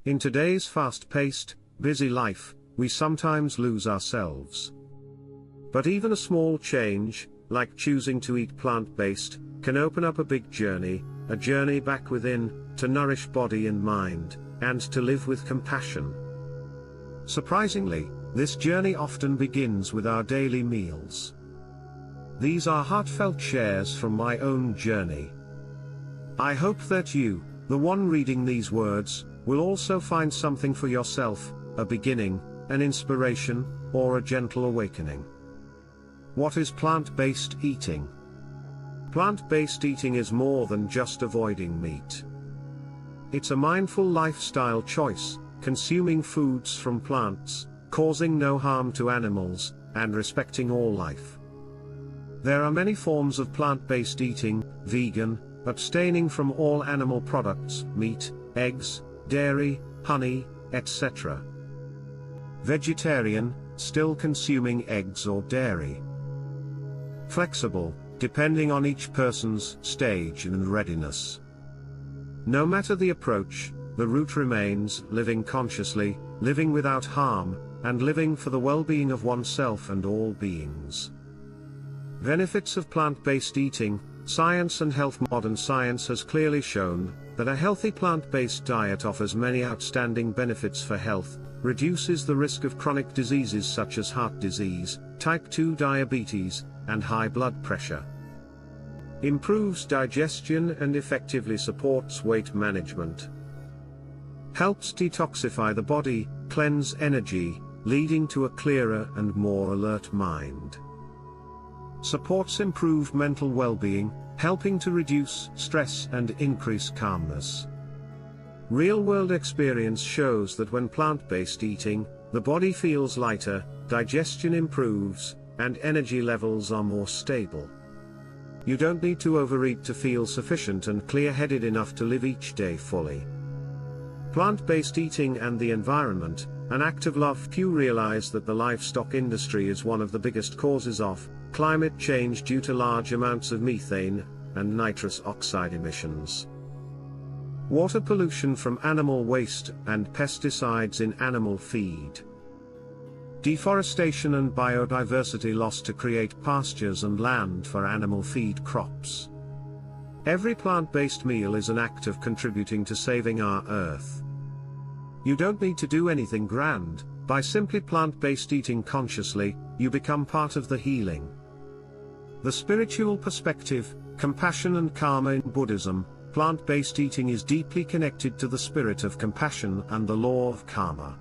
In today's fast-paced, busy life, we sometimes lose ourselves. But even a small change, like choosing to eat plant-based, can open up a big journey, a journey back within, to nourish body and mind, and to live with compassion. Surprisingly, this journey often begins with our daily meals. These are heartfelt shares from my own journey. I hope that you, the one reading these words, will also find something for yourself, a beginning, an inspiration, or a gentle awakening. What is plant-based eating? Plant-based eating is more than just avoiding meat. It's a mindful lifestyle choice, consuming foods from plants, causing no harm to animals, and respecting all life. There are many forms of plant-based eating: vegan, abstaining from all animal products, meat, eggs, dairy, honey, etc. Vegetarian, still consuming eggs or dairy. Flexible, depending on each person's stage and readiness. No matter the approach, the root remains living consciously, living without harm, and living for the well-being of oneself and all beings. Benefits of plant-based eating, science and health. Modern science has clearly shown that a healthy plant-based diet offers many outstanding benefits for health, reduces the risk of chronic diseases such as heart disease, type 2 diabetes, and high blood pressure. Improves digestion and effectively supports weight management. Helps detoxify the body, cleanse energy, leading to a clearer and more alert mind. Supports improved mental well-being, helping to reduce stress and increase calmness. Real-world experience shows that when plant-based eating, the body feels lighter, digestion improves, and energy levels are more stable. You don't need to overeat to feel sufficient and clear-headed enough to live each day fully. Plant-based eating and the environment, an act of love. Few realize that the livestock industry is one of the biggest causes of climate change due to large amounts of methane and nitrous oxide emissions. Water pollution from animal waste and pesticides in animal feed. Deforestation and biodiversity loss to create pastures and land for animal feed crops. Every plant-based meal is an act of contributing to saving our Earth. You don't need to do anything grand. By simply plant-based eating consciously, you become part of the healing. The spiritual perspective, compassion and karma. In Buddhism, plant-based eating is deeply connected to the spirit of compassion and the law of karma.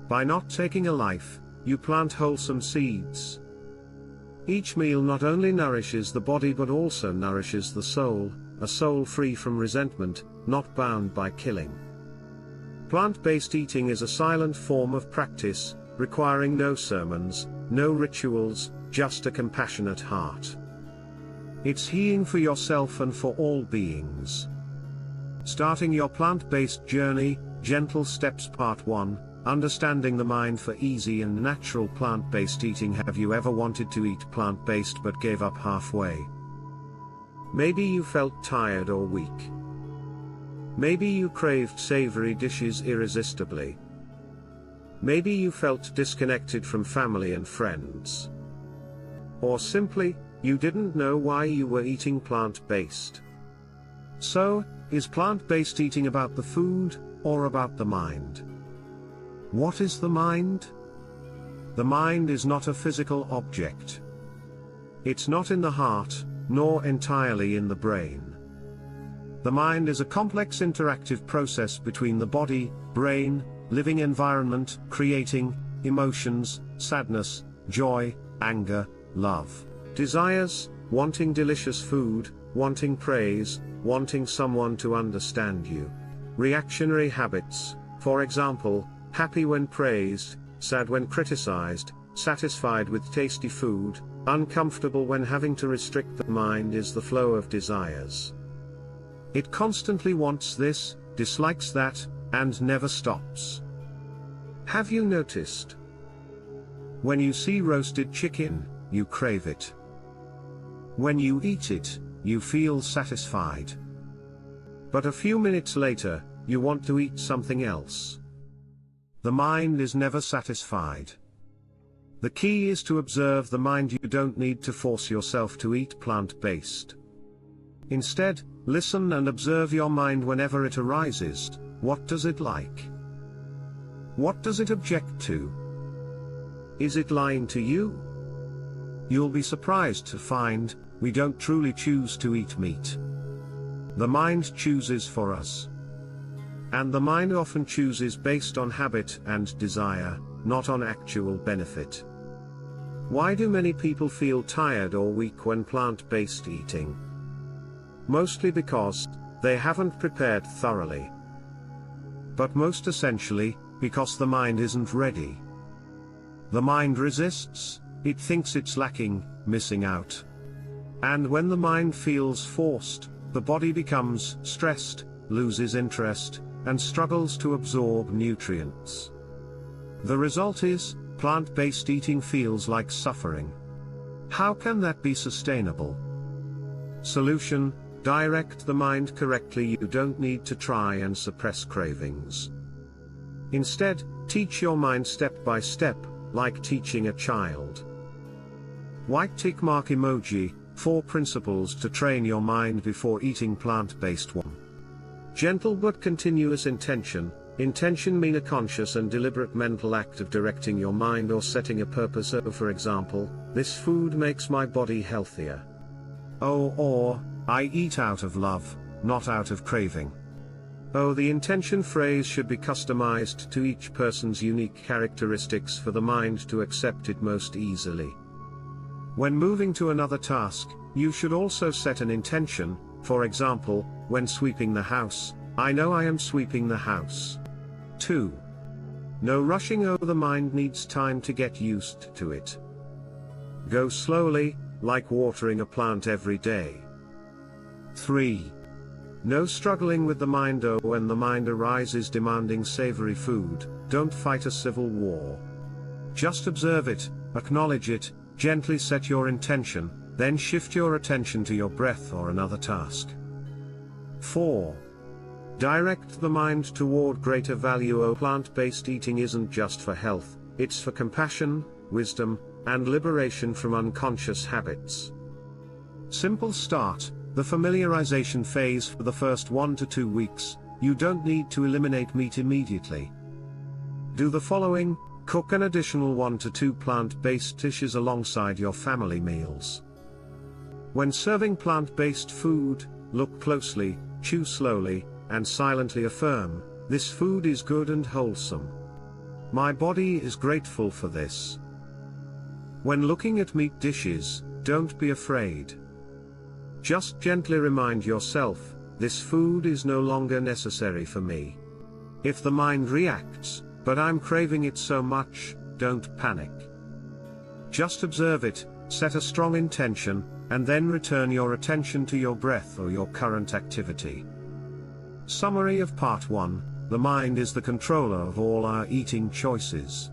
By not taking a life, you plant wholesome seeds. Each meal not only nourishes the body but also nourishes the soul, a soul free from resentment, not bound by killing. Plant-based eating is a silent form of practice, requiring no sermons, no rituals, just a compassionate heart. It's healing for yourself and for all beings. Starting your plant-based journey, Gentle Steps Part 1, Understanding the Mind for Easy and Natural Plant-Based Eating. Have you ever wanted to eat plant-based but gave up halfway? Maybe you felt tired or weak. Maybe you craved savory dishes irresistibly. Maybe you felt disconnected from family and friends. Or simply, you didn't know why you were eating plant-based. So, is plant-based eating about the food, or about the mind? What is the mind? The mind is not a physical object. It's not in the heart, nor entirely in the brain. The mind is a complex interactive process between the body, brain, living environment, creating emotions, sadness, joy, anger, love, desires, wanting delicious food, wanting praise, wanting someone to understand you. Reactionary habits, for example, happy when praised, sad when criticized, satisfied with tasty food, uncomfortable when having to restrict. The mind is the flow of desires. It constantly wants this, dislikes that, and never stops. Have you noticed? When you see roasted chicken, you crave it. When you eat it, you feel satisfied. But a few minutes later, you want to eat something else. The mind is never satisfied. The key is to observe the mind. You don't need to force yourself to eat plant-based. Instead, listen and observe your mind whenever it arises. What does it like? What does it object to? Is it lying to you? You'll be surprised to find, we don't truly choose to eat meat. The mind chooses for us. And the mind often chooses based on habit and desire, not on actual benefit. Why do many people feel tired or weak when plant-based eating? Mostly because they haven't prepared thoroughly. But most essentially, because the mind isn't ready. The mind resists, it thinks it's lacking, missing out. And when the mind feels forced, the body becomes stressed, loses interest, and struggles to absorb nutrients. The result is, plant-based eating feels like suffering. How can that be sustainable? Solution: direct the mind correctly. You don't need to try and suppress cravings. Instead, teach your mind step by step, like teaching a child. White tick mark emoji, 4 principles to train your mind before eating plant-based. 1. Gentle but continuous intention. Intention means a conscious and deliberate mental act of directing your mind or setting a purpose. For example, this food makes my body healthier. Or, I eat out of love, not out of craving. The intention phrase should be customized to each person's unique characteristics for the mind to accept it most easily. When moving to another task, you should also set an intention. For example, when sweeping the house, I know I am sweeping the house. 2. No rushing. The mind needs time to get used to it. Go slowly, like watering a plant every day. 3. No struggling with the mind. When the mind arises demanding savory food, don't fight a civil war. Just observe it, acknowledge it, gently set your intention, then shift your attention to your breath or another task. 4. Direct the mind toward greater value. Plant-based eating isn't just for health, it's for compassion, wisdom, and liberation from unconscious habits. Simple start: the familiarization phase. For the first 1 to 2 weeks, you don't need to eliminate meat immediately. Do the following: cook an additional 1 to 2 plant-based dishes alongside your family meals. When serving plant-based food, look closely, chew slowly, and silently affirm, this food is good and wholesome. My body is grateful for this. When looking at meat dishes, don't be afraid. Just gently remind yourself, this food is no longer necessary for me. If the mind reacts, but I'm craving it so much, don't panic. Just observe it, set a strong intention, and then return your attention to your breath or your current activity. Summary of Part 1: The mind is the controller of all our eating choices.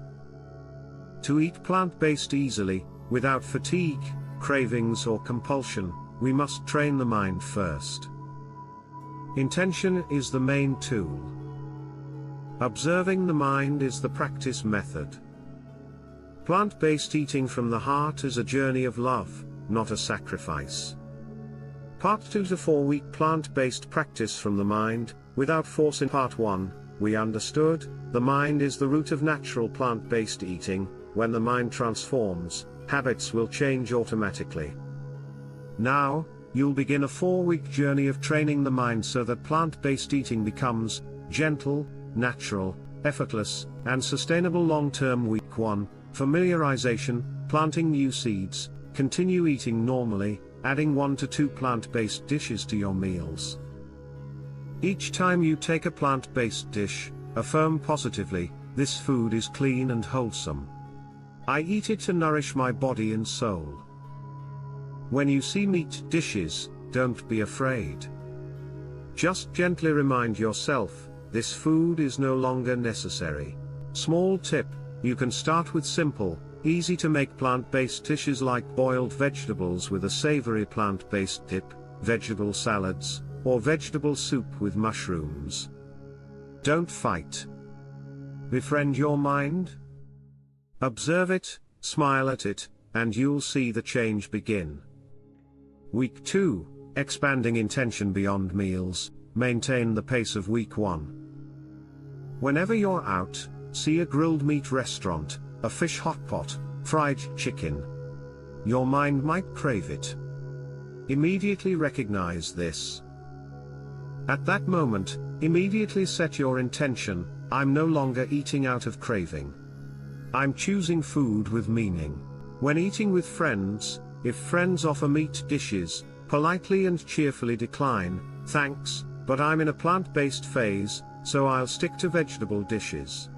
To eat plant-based easily, without fatigue, cravings or compulsion, we must train the mind first. Intention is the main tool. Observing the mind is the practice method. Plant-based eating from the heart is a journey of love, not a sacrifice. Part 2 to 4 week plant-based practice from the mind, without force. In Part 1, we understood, the mind is the root of natural plant-based eating. When the mind transforms, habits will change automatically. Now, you'll begin a 4-week journey of training the mind so that plant-based eating becomes gentle, natural, effortless, and sustainable long-term. Week 1, familiarization, planting new seeds. Continue eating normally, adding 1 to 2 plant-based dishes to your meals. Each time you take a plant-based dish, affirm positively, this food is clean and wholesome. I eat it to nourish my body and soul. When you see meat dishes, don't be afraid. Just gently remind yourself, this food is no longer necessary. Small tip: you can start with simple, easy to make plant-based dishes like boiled vegetables with a savory plant-based dip, vegetable salads, or vegetable soup with mushrooms. Don't fight. Befriend your mind. Observe it, smile at it, and you'll see the change begin. Week 2, expanding intention beyond meals. Maintain the pace of week 1. Whenever you're out, see a grilled meat restaurant, a fish hot pot, fried chicken. Your mind might crave it. Immediately recognize this. At that moment, immediately set your intention: I'm no longer eating out of craving. I'm choosing food with meaning. When eating with friends, if friends offer meat dishes, politely and cheerfully decline, thanks, but I'm in a plant-based phase, so I'll stick to vegetable dishes.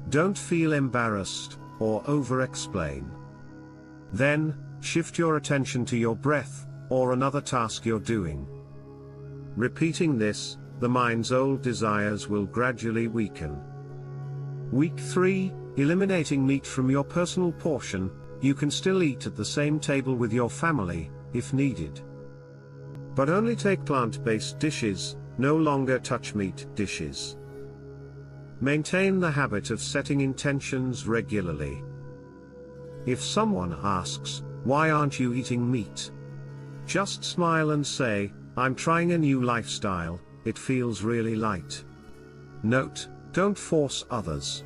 Don't feel embarrassed, or over-explain. Then, shift your attention to your breath, or another task you're doing. Repeating this, the mind's old desires will gradually weaken. Week 3, eliminating meat from your personal portion. You can still eat at the same table with your family, if needed. But only take plant-based dishes, no longer touch meat dishes. Maintain the habit of setting intentions regularly. If someone asks, "Why aren't you eating meat?" just smile and say, "I'm trying a new lifestyle, it feels really light." Note, don't force others.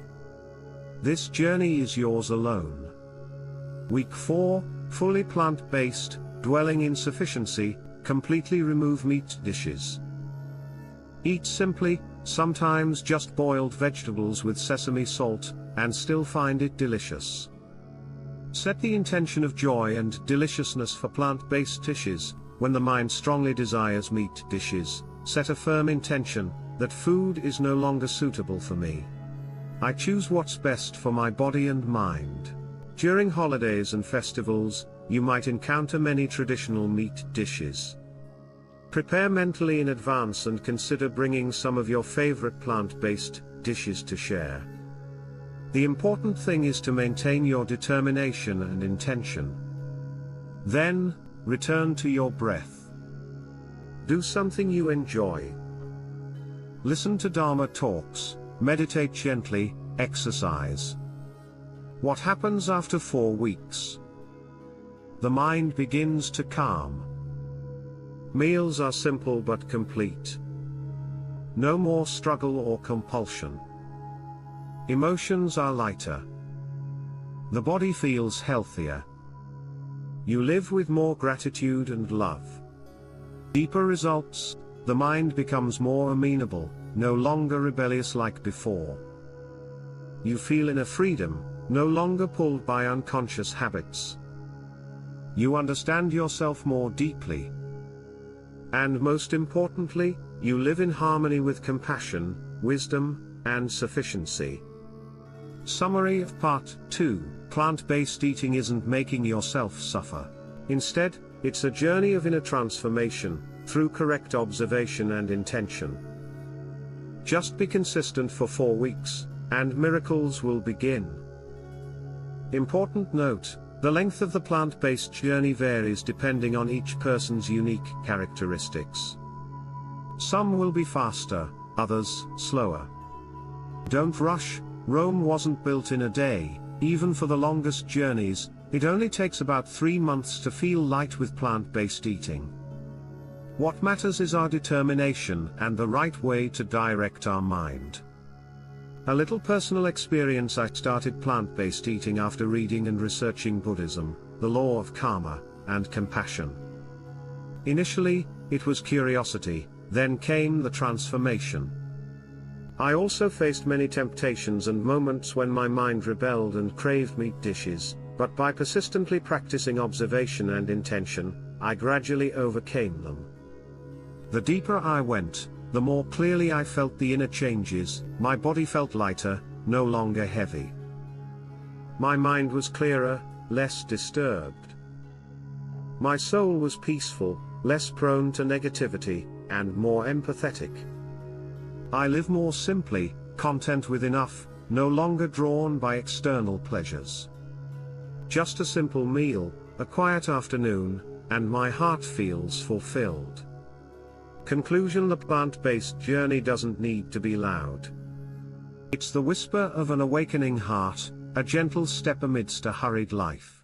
This journey is yours alone. Week 4, fully plant-based, dwelling in sufficiency. Completely remove meat dishes. Eat simply, sometimes just boiled vegetables with sesame salt, and still find it delicious. Set the intention of joy and deliciousness for plant-based dishes. When the mind strongly desires meat dishes, set a firm intention that food is no longer suitable for me. I choose what's best for my body and mind. During holidays and festivals, you might encounter many traditional meat dishes. Prepare mentally in advance and consider bringing some of your favorite plant-based dishes to share. The important thing is to maintain your determination and intention. Then, return to your breath. Do something you enjoy. Listen to Dharma talks, meditate gently, exercise. What happens after 4 weeks? The mind begins to calm. Meals are simple but complete. No more struggle or compulsion. Emotions are lighter. The body feels healthier. You live with more gratitude and love. Deeper results, the mind becomes more amenable, no longer rebellious like before. You feel inner freedom, no longer pulled by unconscious habits. You understand yourself more deeply. And most importantly, you live in harmony with compassion, wisdom, and sufficiency. Summary of Part 2: Plant-based eating isn't making yourself suffer. Instead, it's a journey of inner transformation, through correct observation and intention. Just be consistent for 4 weeks, and miracles will begin. Important note: the length of the plant-based journey varies depending on each person's unique characteristics. Some will be faster, others slower. Don't rush. Rome wasn't built in a day. Even for the longest journeys, it only takes about 3 months to feel light with plant-based eating. What matters is our determination and the right way to direct our mind. A little personal experience: I started plant-based eating after reading and researching Buddhism, the law of karma, and compassion. Initially, it was curiosity, then came the transformation. I also faced many temptations and moments when my mind rebelled and craved meat dishes, but by persistently practicing observation and intention, I gradually overcame them. The deeper I went, the more clearly I felt the inner changes. My body felt lighter, no longer heavy. My mind was clearer, less disturbed. My soul was peaceful, less prone to negativity, and more empathetic. I live more simply, content with enough, no longer drawn by external pleasures. Just a simple meal, a quiet afternoon, and my heart feels fulfilled. Conclusion: the plant-based journey doesn't need to be loud. It's the whisper of an awakening heart, a gentle step amidst a hurried life.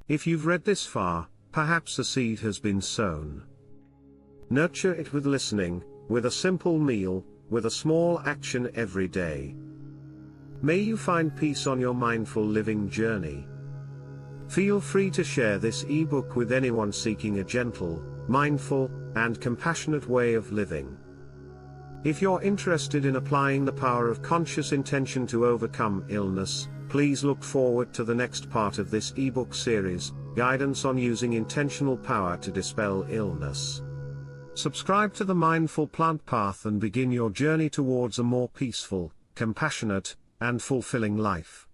If you've read this far, perhaps a seed has been sown. Nurture it with listening, with a simple meal, with a small action every day. May you find peace on your mindful living journey. Feel free to share this ebook with anyone seeking a gentle, mindful, and compassionate way of living. If you're interested in applying the power of conscious intention to overcome illness, please look forward to the next part of this ebook series, Guidance on Using Intentional Power to Dispel Illness. Subscribe to the Mindful Plant Path and begin your journey towards a more peaceful, compassionate, and fulfilling life.